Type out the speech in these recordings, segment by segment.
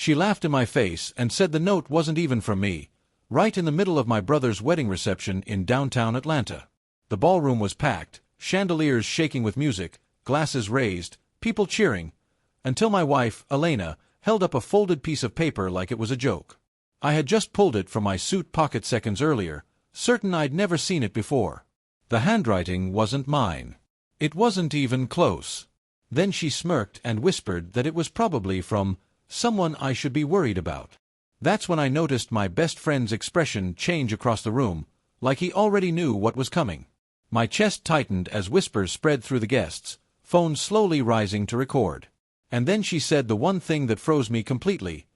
She laughed in my face and said the note wasn't even from me, right in the middle of my brother's wedding reception in downtown Atlanta. The ballroom was packed, chandeliers shaking with music, glasses raised, people cheering, until my wife, Elena, held up a folded piece of paper like it was a joke. I had just pulled it from my suit pocket seconds earlier, certain I'd never seen it before. The handwriting wasn't mine. It wasn't even close. Then she smirked and whispered that it was probably from someone I should be worried about. That's when I noticed my best friend's expression change across the room, like he already knew what was coming. My chest tightened as whispers spread through the guests, phone slowly rising to record. And then she said the one thing that froze me completely.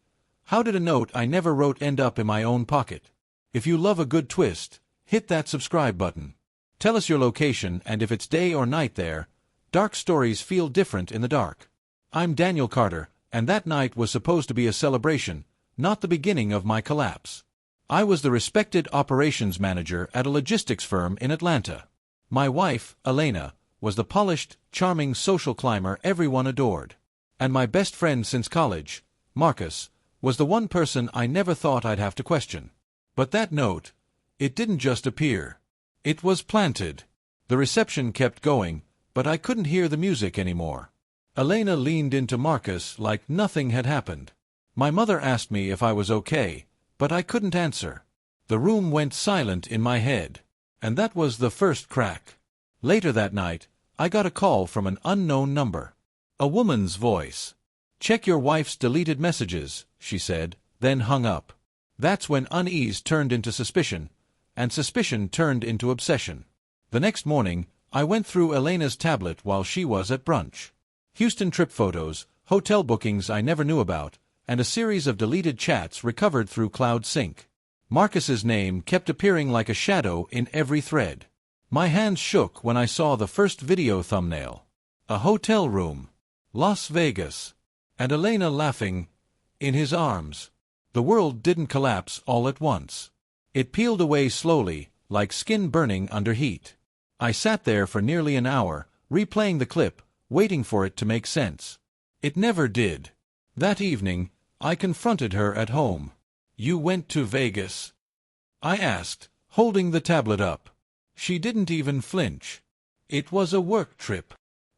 How did a note I never wrote end up in my own pocket? If you love a good twist, hit that subscribe button. Tell us your location and if it's day or night there. Dark stories feel different in the dark. I'm Daniel Carter, and that night was supposed to be a celebration, not the beginning of my collapse. I was the respected operations manager at a logistics firm in Atlanta. My wife, Elena, was the polished, charming social climber everyone adored. And my best friend since college, Marcus, was the one person I never thought I'd have to question. But that note, it didn't just appear. It was planted. The reception kept going, but I couldn't hear the music anymore. Elena leaned into Marcus like nothing had happened. My mother asked me if I was okay, but I couldn't answer. The room went silent in my head. And that was the first crack. Later that night, I got a call from an unknown number. A woman's voice. "Check your wife's deleted messages," she said, then hung up. That's when unease turned into suspicion, and suspicion turned into obsession. The next morning, I went through Elena's tablet while she was at brunch. Houston trip photos, hotel bookings I never knew about, and a series of deleted chats recovered through Cloud Sync. Marcus's name kept appearing like a shadow in every thread. My hands shook when I saw the first video thumbnail. A hotel room. Las Vegas. And Elena laughing. In his arms. The world didn't collapse all at once. It peeled away slowly, like skin burning under heat. I sat there for nearly an hour, replaying the clip, waiting for it to make sense. It never did. That evening, I confronted her at home. "You went to Vegas?" I asked, holding the tablet up. She didn't even flinch. "It was a work trip.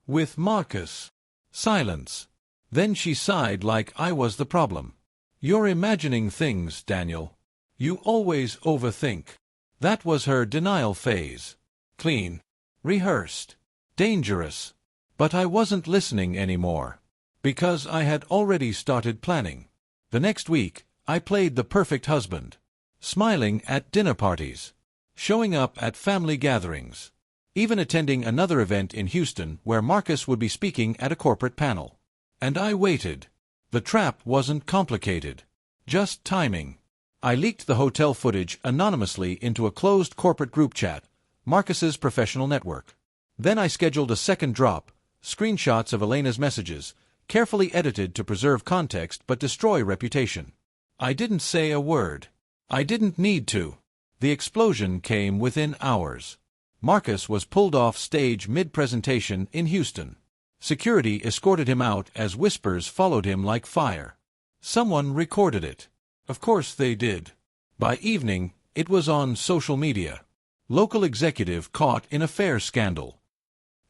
With Marcus." Silence. Then she sighed like I was the problem. "You're imagining things, Daniel. You always overthink." That was her denial phase. Clean. Rehearsed. Dangerous. But I wasn't listening anymore. Because I had already started planning. The next week, I played the perfect husband. Smiling at dinner parties. Showing up at family gatherings. Even attending another event in Houston where Marcus would be speaking at a corporate panel. And I waited. The trap wasn't complicated. Just timing. I leaked the hotel footage anonymously into a closed corporate group chat, Marcus's professional network. Then I scheduled a second drop, screenshots of Elena's messages, carefully edited to preserve context but destroy reputation. I didn't say a word. I didn't need to. The explosion came within hours. Marcus was pulled off stage mid-presentation in Houston. Security escorted him out as whispers followed him like fire. Someone recorded it. Of course they did. By evening, it was on social media. Local executive caught in affair scandal.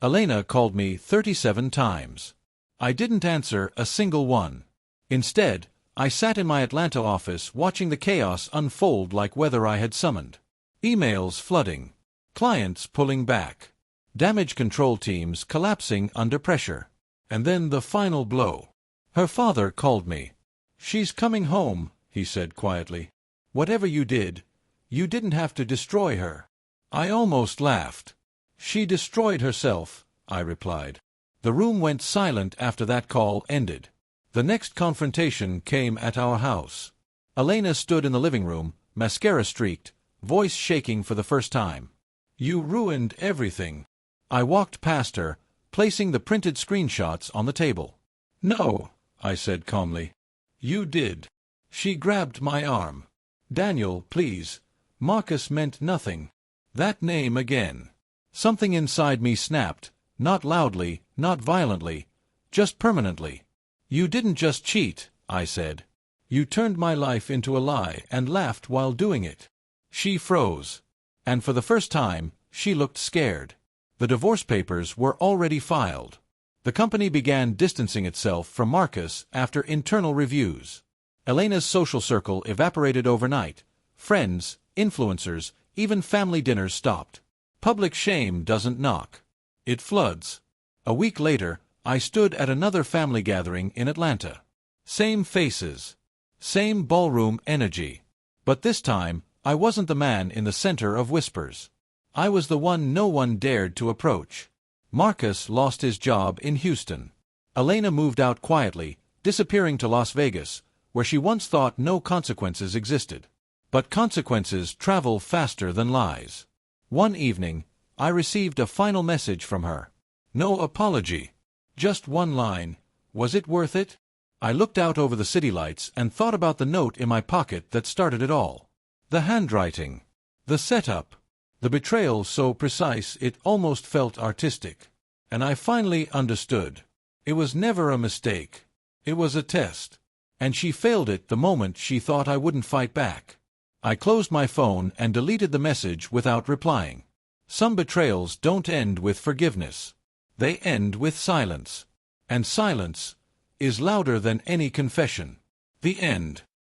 Elena called me 37 times. I didn't answer a single one. Instead, I sat in my Atlanta office watching the chaos unfold like weather I had summoned. Emails flooding. Clients pulling back. Damage control teams collapsing under pressure. And then the final blow. Her father called me. "She's coming home," he said quietly. "Whatever you did, you didn't have to destroy her." I almost laughed. "She destroyed herself," I replied. The room went silent after that call ended. The next confrontation came at our house. Elena stood in the living room, mascara streaked, voice shaking for the first time. "You ruined everything." I walked past her, placing the printed screenshots on the table. "No," I said calmly. "You did." She grabbed my arm. "Daniel, please. Marcus meant nothing." That name again. Something inside me snapped, not loudly, not violently, just permanently. "You didn't just cheat," I said. You turned my life into a lie and laughed while doing it." She froze. And for the first time, she looked scared. The divorce papers were already filed. The company began distancing itself from Marcus after internal reviews. Elena's social circle evaporated overnight. Friends, influencers, even family dinners stopped. Public shame doesn't knock. It floods. A week later, I stood at another family gathering in Atlanta. Same faces. Same ballroom energy. But this time, I wasn't the man in the center of whispers. I was the one no one dared to approach. Marcus lost his job in Houston. Elena moved out quietly, disappearing to Las Vegas, where she once thought no consequences existed. But consequences travel faster than lies. One evening, I received a final message from her. No apology. Just one line. Was it worth it? I looked out over the city lights and thought about the note in my pocket that started it all. The handwriting. The setup. The betrayal so precise it almost felt artistic. And I finally understood. It was never a mistake. It was a test. And she failed it the moment she thought I wouldn't fight back. I closed my phone and deleted the message without replying. Some betrayals don't end with forgiveness. They end with silence. And silence is louder than any confession. The end.